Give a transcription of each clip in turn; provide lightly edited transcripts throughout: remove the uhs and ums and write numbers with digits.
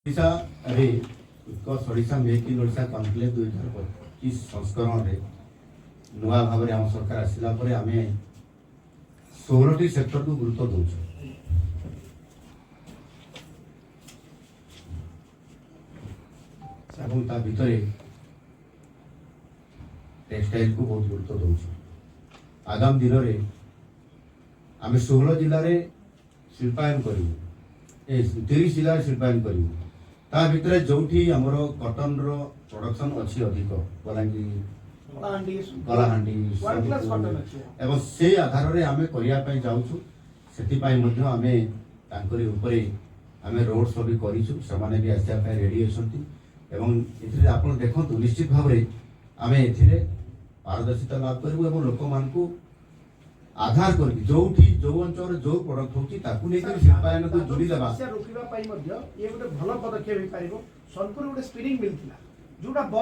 Odisha make in Odisha conclave 2025 संस्करण रे नुआ भाव में आम सरकार आसला आम 16टी सेक्टर को गुरुत्व दौर भितर टेक्सटाइल को बहुत गुरुत्व दौर आगामी दिन में आम 16 जिले में शिल्पायन करूँ 30 जिले शिल्पायन करूँ ता भितर जो आमर कटन प्रोडक्शन अच्छी अधिक बलांगीर कलाहांडी एवं से आधार में आम करने जाऊँ से आम रोड शो भी करूँ भी आसपा रेडी अच्छा आप देखु निश्चित भाव में आम ए पारदर्शिता लाभ करूँ लोक मान आधार कर जो अंचल जो प्रोडक्ट होती शिल्पायन को जोड़ी देवा भल पदक्षेप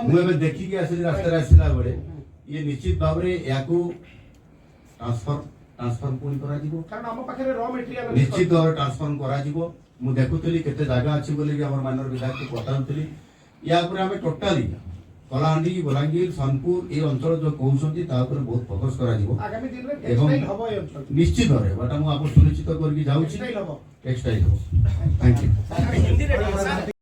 मुझे देखिकी आस रास्ता आसला बेले ये निश्चित भाव में या ट्रांसफर पुणी कर निश्चित भाव ट्रांसफर कर मुझे देखुली केते जगह अच्छी बोली माननीय विधायक को बताऊली या आम टोटाली कलाहांडी बलांगीर सोनपुर ये अंचल जो कहते बहुत फोकस कर निश्चित भाव में सुनिश्चित करके जाऊँगी टेक्सटाइल हम थैंक यू।